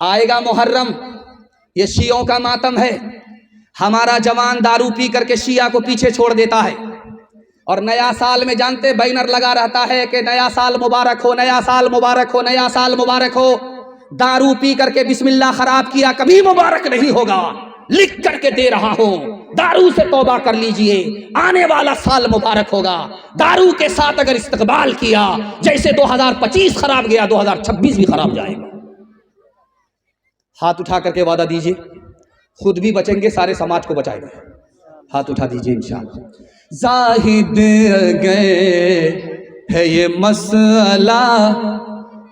आएगा मुहर्रम, ये शियों का मातम है। हमारा जवान दारू पी करके शिया को पीछे छोड़ देता है, और नया साल में जानते बैनर लगा रहता है कि नया साल मुबारक हो, नया साल मुबारक हो, नया साल मुबारक हो। दारू पी करके बिस्मिल्लाह खराब किया, कभी मुबारक नहीं होगा। लिख करके दे रहा हूं, दारू से तौबा कर लीजिए, आने वाला साल मुबारक होगा। दारू के साथ अगर इस्तकबाल किया, जैसे 2025 खराब गया, 2026 भी खराब जाएगा। हाथ उठा करके वादा दीजिए, खुद भी बचेंगे, सारे समाज को बचाएंगे। हाथ उठा दीजिए इंशाअल्लाह। जाहिद गए है ये मसला,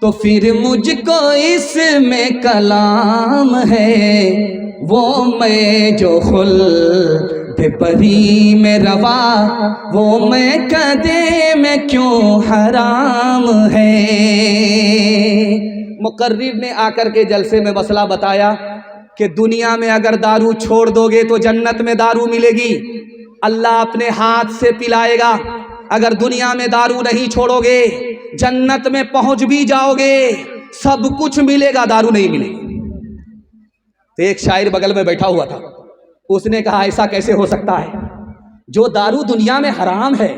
तो फिर मुझको इसमें कलाम है। वो मैं जो खुल्द परी में रवा, वो मैं कदे में क्यों हराम है। मुकर्रिर ने आकर के जलसे में मसला बताया कि दुनिया में अगर दारू छोड़ दोगे तो जन्नत में दारू मिलेगी, अल्लाह अपने हाथ से पिलाएगा। अगर दुनिया में दारू नहीं छोड़ोगे, जन्नत में पहुंच भी जाओगे, सब कुछ मिलेगा, दारू नहीं मिलेगी। तो एक शायर बगल में बैठा हुआ था, उसने कहा ऐसा कैसे हो सकता है, जो दारू दुनिया में हराम है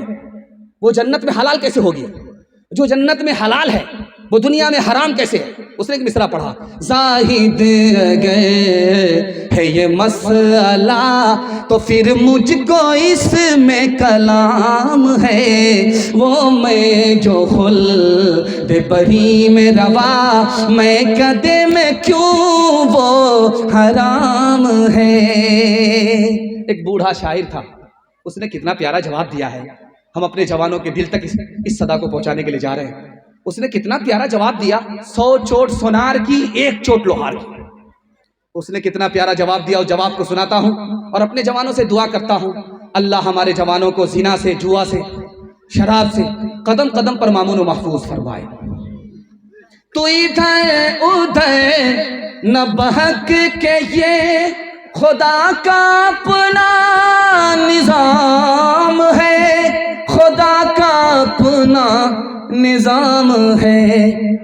वो जन्नत में हलाल कैसे होगी, जो जन्नत में हलाल है वो दुनिया में हराम कैसे है। उसने एक मिसरा पढ़ा, जाहिद गए है ये मसला, तो फिर मुझको इसमें कलाम है। वो मैं जो खुल्द बरी में रवा, मैं कदे में क्यों वो हराम है। एक बूढ़ा शायर था, उसने कितना प्यारा जवाब दिया है। हम अपने जवानों के दिल तक इस सदा को पहुंचाने के लिए जा रहे हैं। उसने कितना प्यारा जवाब दिया, 100 चोट सोनार की, 1 चोट लोहार की। उसने कितना प्यारा जवाब दिया, उस जवाब को सुनाता हूं और अपने जवानों से दुआ करता हूं, अल्लाह हमारे जवानों को जिना से, जुआ से, शराब से कदम कदम पर मामून व महफूज फरमाए। तो इधर उधर न बहक के ये खुदा का अपना निजाम है, खुदा का अपना निजाम है।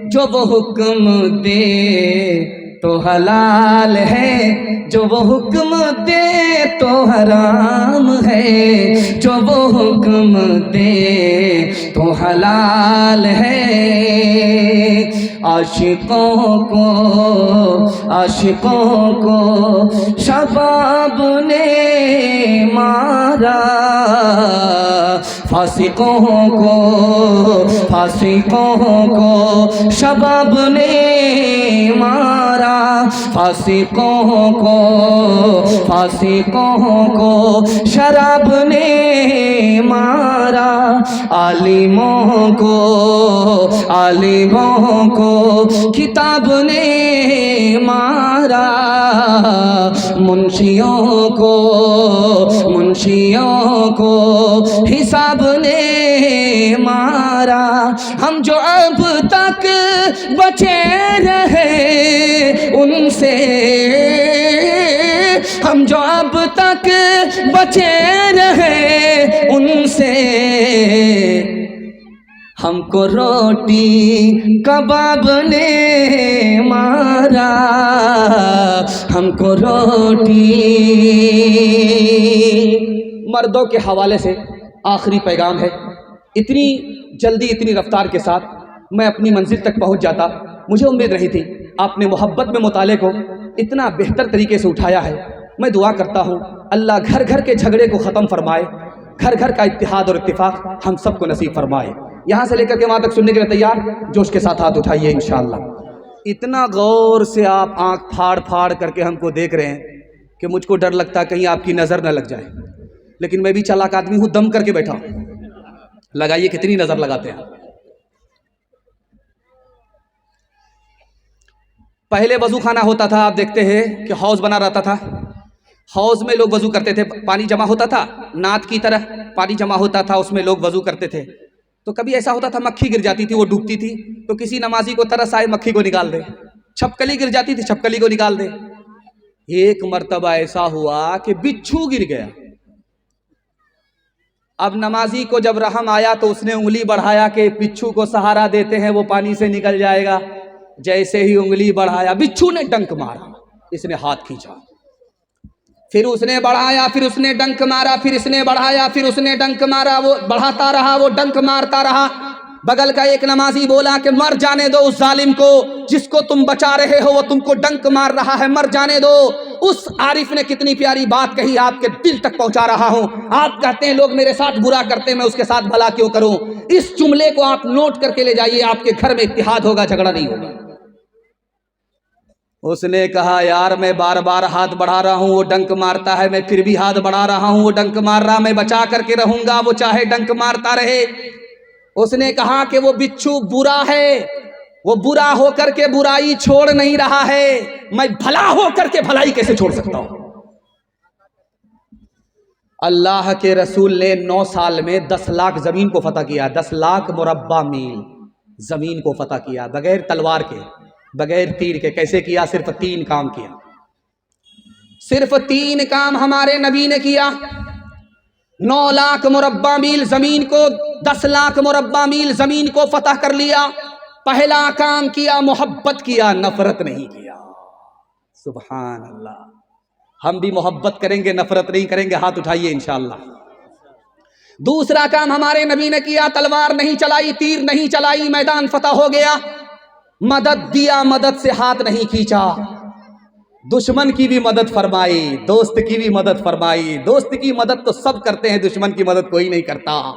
जो वो हुक्म दे तो हलाल है, जो वो हुक्म दे तो हराम है। जो वो हुक्म दे तो हलाल है। आशिकों को शबाब ने मारा, फासिकों को शबाब ने मारा, फासिकों को शराब ने मारा। आलिमों को किताब ने मारा, मुंशियों को हिसाब ने मारा। हम जो अब तक बचे रहे उनसे, हम जो अब तक बचे रहे उनसे, हमको रोटी कबाब ने मारा, हमको रोटी। मर्दों के हवाले से आखिरी पैगाम है, इतनी जल्दी इतनी रफ्तार के साथ मैं अपनी मंजिल तक पहुंच जाता, मुझे उम्मीद नहीं थी। आपने मोहब्बत में मुताले को इतना बेहतर तरीके से उठाया है। मैं दुआ करता हूँ अल्लाह घर घर के झगड़े को ख़त्म फरमाए, घर घर का इत्तिहाद और इत्तिफाक हम सबको नसीब फरमाए। यहाँ से लेकर के वहाँ तक सुनने के लिए तैयार, जोश के साथ हाथ उठाइए इंशाअल्लाह। इतना गौर से आप आंख फाड़ फाड़ करके हमको देख रहे हैं कि मुझको डर लगता है कहीं आपकी नज़र न लग जाए, लेकिन मैं भी चालाक आदमी हूँ, दम करके बैठा हूँ। लगाइए कितनी नज़र लगाते हैं। पहले वजू खाना होता था, आप देखते हैं कि हौज बना रहता था, हौज में लोग वजू करते थे, पानी जमा होता था, नाद की तरह पानी जमा होता था, उसमें लोग वजू करते थे। तो कभी ऐसा होता था मक्खी गिर जाती थी, वो डूबती थी, तो किसी नमाजी को तरस आए मक्खी को निकाल दे। छपकली गिर जाती थी, छपकली को निकाल दे। एक मर्तबा ऐसा हुआ कि बिच्छू गिर गया। अब नमाजी को जब रहम आया तो उसने उंगली बढ़ाया कि बिच्छू को सहारा देते हैं, वो पानी से निकल जाएगा। जैसे ही उंगली बढ़ाया बिच्छू ने डंक मारा, इसने हाथ खींचा, फिर उसने बढ़ाया, फिर उसने डंक मारा, फिर इसने बढ़ाया, फिर उसने डंक मारा, वो बढ़ाता रहा, वो डंक मारता रहा। बगल का एक नमाजी बोला कि मर जाने दो उस जालिम को, जिसको तुम बचा रहे हो वो तुमको डंक मार रहा है, मर जाने दो। उस आरिफ ने कितनी प्यारी बात कही, आपके दिल तक पहुंचा रहा हूं। आप कहते हैं लोग मेरे साथ बुरा करते हैं, मैं उसके साथ भला क्यों करूं। इस जुमले को आप नोट करके ले जाइए, आपके घर में इत्तिहाद होगा, झगड़ा नहीं होगा। उसने कहा यार मैं बार बार हाथ बढ़ा रहा हूं, वो डंक मारता है, मैं फिर भी हाथ बढ़ा रहा हूं, वो डंक मार रहा, मैं बचा करके रहूंगा, वो चाहे डंक मारता रहे। उसने कहा कि वो बिच्छू बुरा है, वो बुरा होकर के बुराई छोड़ नहीं रहा है, मैं भला होकर के भलाई कैसे छोड़ सकता हूं। अल्लाह के रसूल ने 9 साल में 10 लाख जमीन को फतह किया, 10 लाख मुरब्बा मील जमीन को फतह किया, बगैर तलवार के, बगैर तीर के। कैसे किया? सिर्फ 3 काम किया, सिर्फ 3 काम हमारे नबी ने किया। 9 लाख मुरब्बा मील जमीन को, 10 लाख मुरब्बा मील जमीन को फतह कर लिया। पहला काम किया, मोहब्बत किया, नफरत नहीं किया। सुभान अल्लाह। हम भी मोहब्बत करेंगे, नफरत नहीं करेंगे, हाथ उठाइए इंशाअल्लाह। दूसरा काम हमारे नबी ने किया, तलवार नहीं चलाई, तीर नहीं चलाई, मैदान फतह हो गया। मदद दिया, मदद से हाथ नहीं खींचा, दुश्मन की भी मदद फरमाई, दोस्त की भी मदद फरमाई। दोस्त की मदद तो सब करते हैं, दुश्मन की मदद कोई नहीं करता।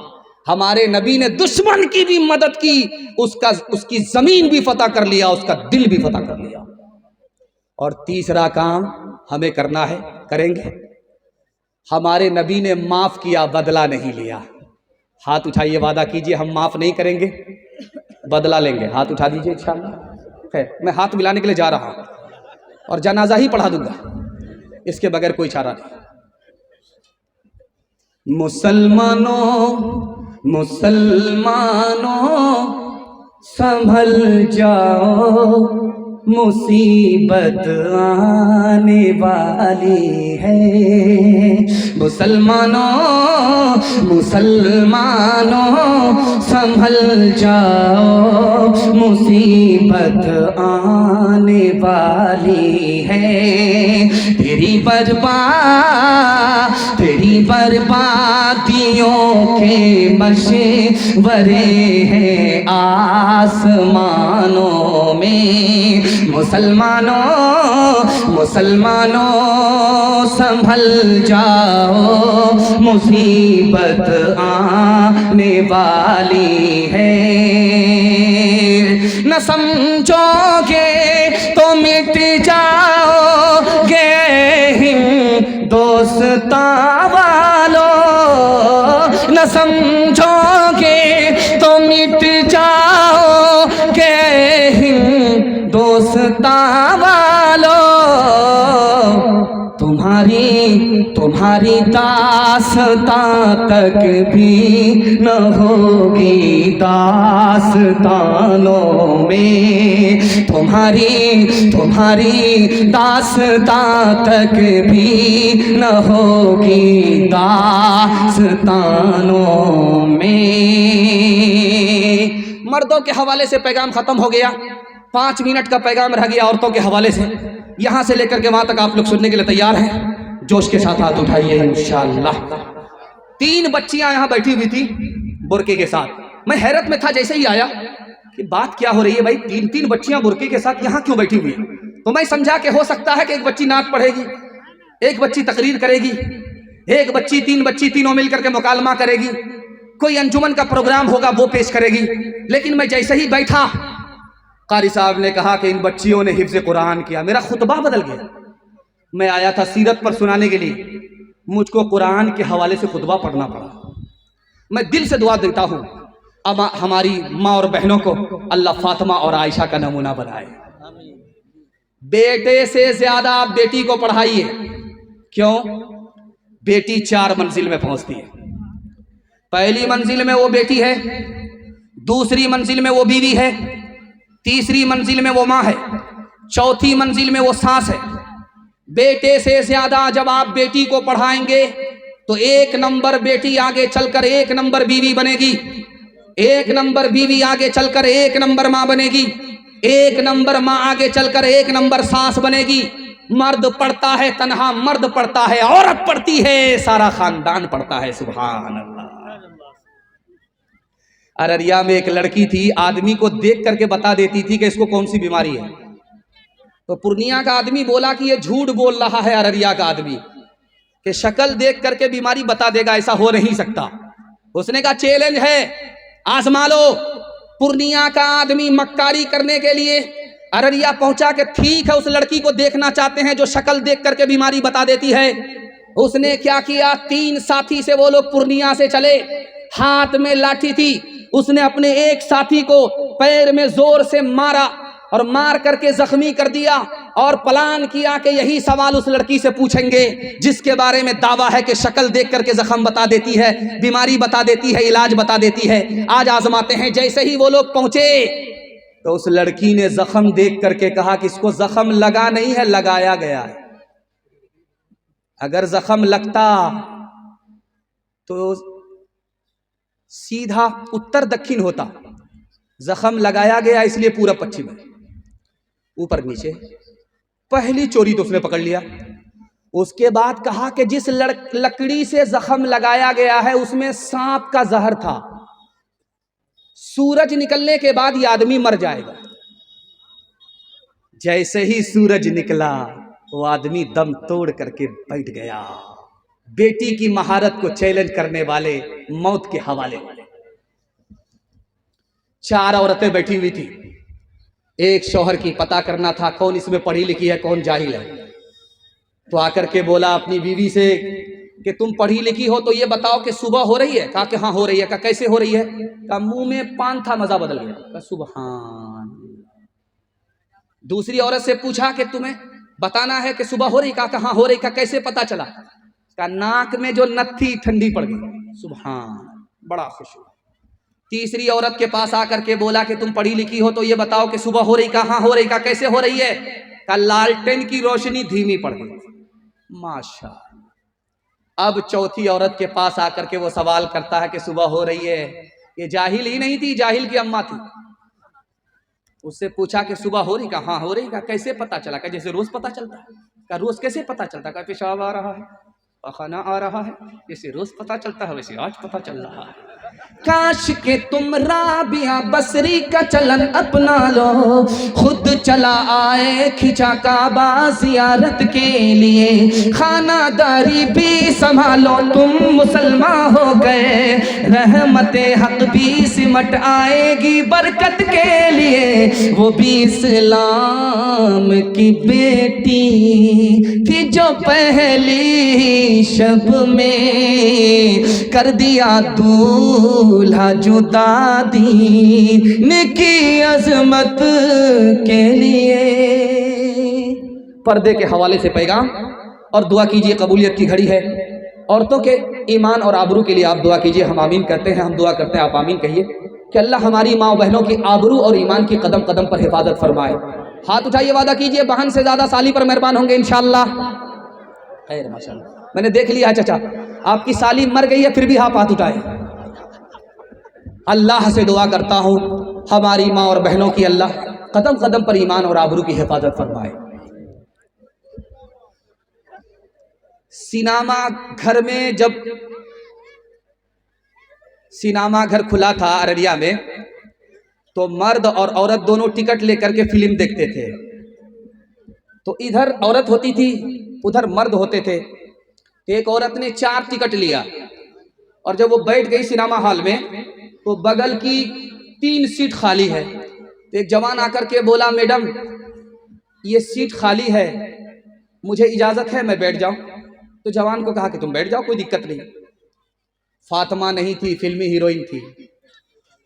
हमारे नबी ने दुश्मन की भी मदद की, उसकी जमीन भी फतह कर लिया, उसका दिल भी फतह कर लिया। और तीसरा काम हमें करना है, करेंगे। हमारे नबी ने माफ किया, बदला नहीं लिया। हाथ उठाइए, वादा कीजिए हम माफ नहीं करेंगे, बदला लेंगे। हाथ उठा दीजिए इंशाअल्लाह। खैर मैं हाथ मिलाने के लिए जा रहा हूं और जनाजा ही पढ़ा दूंगा, इसके बगैर कोई चारा नहीं। मुसलमानों मुसलमानों संभल जाओ, मुसीबत आने वाली है। मुसलमानों मुसलमानों संभल जाओ, मुसीबत आने वाली है। तेरी बर्बादियों के मशवरे हैं आसमानों में। मुसलमानों संभल जाओ, मुसीबत आने वाली है। न समझोगे तो मिट जाओगे दोस्ता वालों, न समझोगे तो मिट जाओगे दोस्ता वालों। तुम्हारी दास्तां तक भी न होगी दास्तानों में। तुम्हारी दास्तां तक भी न होगी दास्तानों में। मर्दों के हवाले से पैगाम खत्म हो गया, 5 मिनट का पैगाम रह गया औरतों के हवाले से। यहां से लेकर के वहां तक आप लोग सुनने के लिए तैयार हैं? जोश के साथ हाथ उठाइए इंशाअल्लाह। 3 बच्चियां यहां बैठी हुई थी बुरके के साथ। मैं हैरत में था जैसे ही आया कि बात क्या हो रही है भाई, 3 बच्चियां बुरके के साथ यहां क्यों बैठी हुई है। तो मैं समझा कि हो सकता है कि एक बच्ची नात पढ़ेगी, एक बच्ची तकरीर करेगी, एक बच्ची 3 बच्ची तीनों मिलकर के मुकालमा करेगी, कोई अंजुमन का प्रोग्राम होगा वो पेश करेगी। लेकिन मैं जैसे ही बैठा, कारी साहब ने कहा कि इन बच्चियों ने हिफ्ज़ कुरान किया। मेरा खुतबा बदल गया। मैं आया था सीरत पर सुनाने के लिए, मुझको कुरान के हवाले से खुतबा पढ़ना पड़ा। मैं दिल से दुआ देता हूँ अब हमारी माँ और बहनों को अल्लाह फातिमा और आयशा का नमूना बनाए। बेटे से ज्यादा आप बेटी को पढ़ाइए। क्यों? बेटी 4 मंजिल में पहुंचती है। पहली मंजिल में वो बेटी है, दूसरी मंजिल में वो बीवी है, तीसरी मंजिल में वो माँ है, चौथी मंजिल में वो सास है। बेटे से ज्यादा जब आप बेटी को पढ़ाएंगे तो 1 नंबर बेटी आगे चलकर 1 नंबर बीवी बनेगी, 1 नंबर बीवी आगे चलकर 1 नंबर माँ बनेगी, एक नंबर माँ आगे चलकर एक नंबर सास बनेगी। मर्द पढ़ता है तन्हा, मर्द पढ़ता है, औरत पढ़ती है, सारा खानदान पढ़ता है। सुभान अल्लाह। अररिया में एक लड़की थी, आदमी को देख करके बता देती थी कि इसको कौन सी बीमारी है। तो पूर्णिया का आदमी बोला कि ये झूठ बोल रहा है अररिया का आदमी, कि शक्ल देख करके बीमारी बता देगा, ऐसा हो नहीं सकता। उसने कहा चैलेंज है, आजमा लो। पूर्णिया का आदमी मक्कारी करने के लिए अररिया पहुंचा के ठीक है उस लड़की को देखना चाहते हैं जो शक्ल देख करके बीमारी बता देती है। उसने क्या किया, 3 साथी से वो लोग पूर्णिया से चले, हाथ में लाठी थी। उसने अपने एक साथी को पैर में जोर से मारा और मार करके जख्मी कर दिया और प्लान किया कि यही सवाल उस लड़की से पूछेंगे जिसके बारे में दावा है कि शक्ल देख करके जख्म बता देती है, बीमारी बता देती है, इलाज बता देती है। आज आजमाते हैं। जैसे ही वो लोग पहुंचे तो उस लड़की ने जख्म देख करके कहा कि इसको जख्म लगा नहीं है, लगाया गया है। अगर जख्म लगता तो सीधा उत्तर दक्षिण होता, जख्म लगाया गया इसलिए पूरा पश्चिम है, ऊपर नीचे। पहली चोरी तो उसने पकड़ लिया। उसके बाद कहा कि जिस लकड़ी से जख्म लगाया गया है उसमें सांप का जहर था, सूरज निकलने के बाद ये आदमी मर जाएगा। जैसे ही सूरज निकला वो आदमी दम तोड़ करके बैठ गया। बेटी की महारत को चैलेंज करने वाले, मौत के हवाले वाले। 4 औरतें बैठी हुई थी। एक शौहर की पता करना था कौन इसमें पढ़ी लिखी है कौन जाहिल है। तो आकर के बोला अपनी बीवी से कि तुम पढ़ी लिखी हो तो ये बताओ कि सुबह हो रही है। कहा कि हाँ हो रही है। कहा कैसे हो रही है? कहा मुंह में पान था, मजा बदल गया। कहा सुभान। दूसरी औरत से पूछा कि तुम्हें बताना है कि सुबह हो रही? कहा हाँ हो रही। कहा कैसे पता चला? कहा नाक में जो नथ थी ठंडी पड़ गई। सुभान, बड़ा खुश हुआ। तीसरी औरत के पास आकर के बोला कि तुम पढ़ी लिखी हो तो ये बताओ कि सुबह हो रही? कहा हाँ हो रही। कहा कैसे हो रही है? कहा लालटेन की रोशनी धीमी पड़ गई। माशा। अब चौथी औरत के पास आकर के वो सवाल करता है कि सुबह हो रही है। ये जाहिल ही नहीं थी, जाहिल की अम्मा थी। उससे पूछा कि सुबह हो रही? कहा हाँ हो रही। कहा कैसे पता चला? कहा जैसे रोज पता चलता है। कहा रोज कैसे पता चलता है? कहा पेशाब आ रहा है, पखाना आ रहा है, जैसे रोज पता चलता है वैसे आज पता चल रहा है। काश के तुम राबिया बसरी का चलन अपना लो, खुद चला आए खिंचा काबा जियारत के लिए। खानादारी भी संभालो, तुम मुसलमान हो गए, रहमते हक भी सिमट आएगी बरकत के लिए। वो भी इस्लाम की बेटी थी जो पहली शब में कर दिया दूल्हा जुदा दीन की अजमत के लिए। पर्दे के हवाले से पैगाम और दुआ कीजिए, कबूलियत की घड़ी है। औरतों के ईमान और आबरू के लिए आप दुआ कीजिए। हम आमीन करते हैं, हम दुआ करते हैं, आप आमीन कहिए कि अल्लाह हमारी माँ बहनों की आबरू और ईमान की कदम कदम पर हिफाजत फरमाए। हाथ उठाइए, वादा कीजिए बहन से ज्यादा साली पर मेहरबान होंगे इंशाअल्लाह। खैर माशाअल्लाह, मैंने देख लिया है चाचा, आपकी साली मर गई है फिर भी आप हाथ उठाए। अल्लाह से दुआ करता हूँ हमारी माँ और बहनों की अल्लाह कदम कदम पर ईमान और आबरू की हिफाजत फरमाए। सिनेमा घर में, जब सिनेमा घर खुला था अररिया में, तो मर्द और औरत दोनों टिकट लेकर के फिल्म देखते थे। तो इधर औरत होती थी, उधर मर्द होते थे। एक औरत ने 4 टिकट लिया और जब वो बैठ गई सिनेमा हॉल में तो बगल की 3 सीट खाली है। तो एक जवान आकर के बोला मैडम ये सीट खाली है, मुझे इजाजत है मैं बैठ जाऊं? तो जवान को कहा कि तुम बैठ जाओ, कोई दिक्कत नहीं। फातिमा नहीं थी, फिल्मी हीरोइन थी।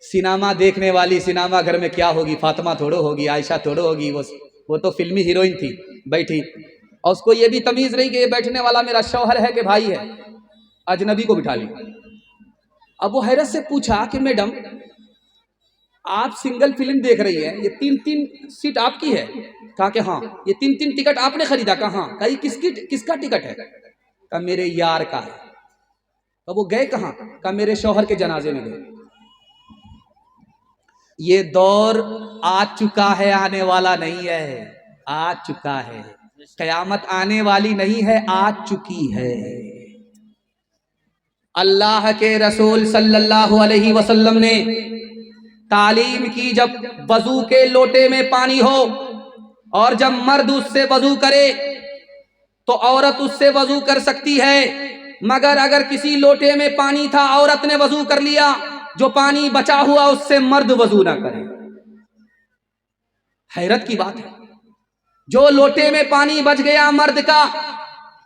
सिनेमा देखने वाली सिनेमा घर में क्या होगी, फातिमा थोड़ो होगी, आयशा थोड़ो होगी, वो तो फिल्मी हीरोइन थी। बैठी और उसको ये भी तमीज नहीं कि ये बैठने वाला मेरा शौहर है कि भाई है, अजनबी को बिठा ली। अब वो हैरत से पूछा कि मैडम आप सिंगल फिल्म देख रही है, ये 3-3 सीट आपकी है? कहा कि हाँ। ये 3-3 टिकट आपने खरीदा? कहा हाँ। कहा किसका टिकट है? कहा मेरे यार का है। तो वो गए कहाँ? कहा मेरे शौहर के जनाजे में गए। ये दौर आ चुका है, आने वाला नहीं है, आ चुका है। क़यामत आने वाली नहीं है, आ चुकी है। अल्लाह के रसूल सल्लल्लाहु अलैहि वसल्लम ने तालीम की, जब वजू के लोटे में पानी हो और जब मर्द उससे वजू करे तो औरत उससे वजू कर सकती है, मगर अगर किसी लोटे में पानी था, औरत ने वजू कर लिया, जो पानी बचा हुआ उससे मर्द वजू ना करे। हैरत की बात है, जो लोटे में पानी बच गया मर्द का,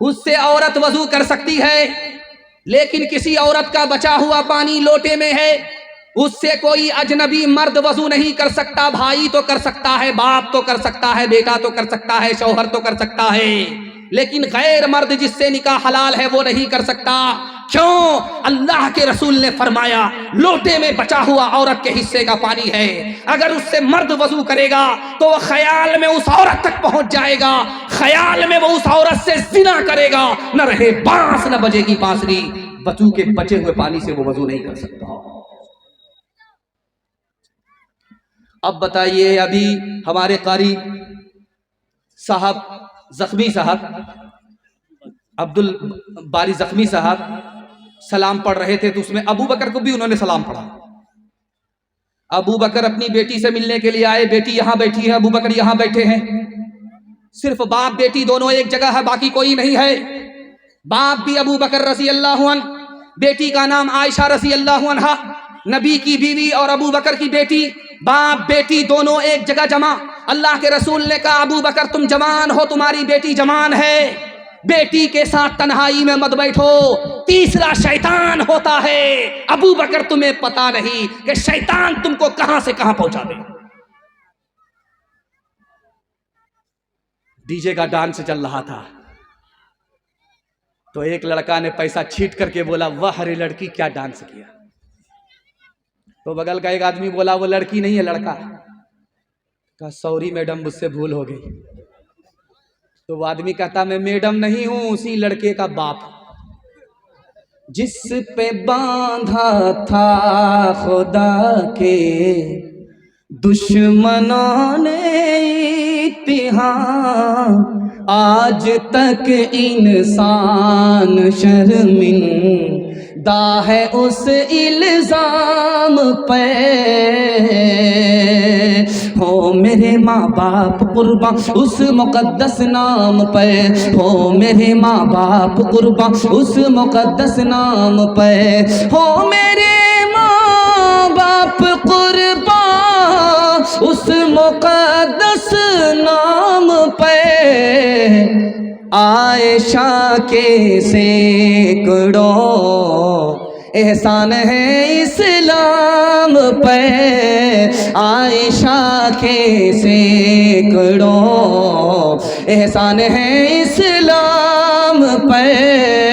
उससे औरत वजू कर सकती है, लेकिन किसी औरत का बचा हुआ पानी लोटे में है, उससे कोई अजनबी मर्द वजू नहीं कर सकता। भाई तो कर सकता है, बाप तो कर सकता है, बेटा तो कर सकता है, शौहर तो कर सकता है, लेकिन गैर मर्द जिससे निकाह हलाल है वो नहीं कर सकता। क्यों? अल्लाह के रसूल ने फरमाया लोटे में बचा हुआ औरत के हिस्से का पानी है, अगर उससे मर्द वजू करेगा तो वह ख्याल में उस औरत तक पहुंच जाएगा, ख्याल में वो उस औरत से जिना करेगा, न रहे बांस न बजेगी बांसुरी, वजू के बचे हुए पानी से वो वजू नहीं कर सकता। अब बताइए, अभी हमारे कारी साहब जख्मी साहब, अब्दुल बारी जख्मी साहब सलाम पढ़ रहे थे, तो उसमें अबू बकर को भी उन्होंने सलाम पढ़ा। अबू बकर अपनी बेटी से मिलने के लिए आए, बेटी यहां बैठी है, अबू बकर यहां बैठे हैं, सिर्फ बाप बेटी दोनों एक जगह है, बाकी कोई नहीं है। बाप भी अबू बकर रज़ी अल्लाहु अन्हु, बेटी का नाम आयशा रज़ी अल्लाहु अन्हा, नबी की बीवी और अबू बकर की बेटी, बाप बेटी दोनों एक जगह जमा। अल्लाह के रसूल ने कहा अबू बकर तुम जवान हो, तुम्हारी बेटी जवान है, बेटी के साथ तन्हाई में मत बैठो, तीसरा शैतान होता है। अबू बकर तुम्हें पता नहीं कि शैतान तुमको कहां से कहां पहुंचा दे। डीजे का डांस चल रहा था, तो एक लड़का ने पैसा छीट करके बोला वाह रे लड़की क्या डांस किया। तो बगल का एक आदमी बोला वो लड़की नहीं है लड़का। कहा सॉरी मैडम मुझसे भूल हो गई। तो वो आदमी कहता मैं मैडम नहीं हूं, उसी लड़के का बाप, जिस पे बांधा था खुदा के दुश्मनों ने इत्तिहाद, आज तक इंसान शर्मिंदा है उस इल्जाम पे। हो मेरे माँ बाप कुर्बान उस मुकद्दस नाम पे, हो मेरे माँ बाप कुर्बान उस मुकद्दस नाम पे, हो मेरे माँ बाप कुर्बान उस मुकद्दस नाम पे। आयशा के सैकड़ों एहसान है इस्लाम पे, आयशा के सैकड़ों एहसान है इस्लाम पे।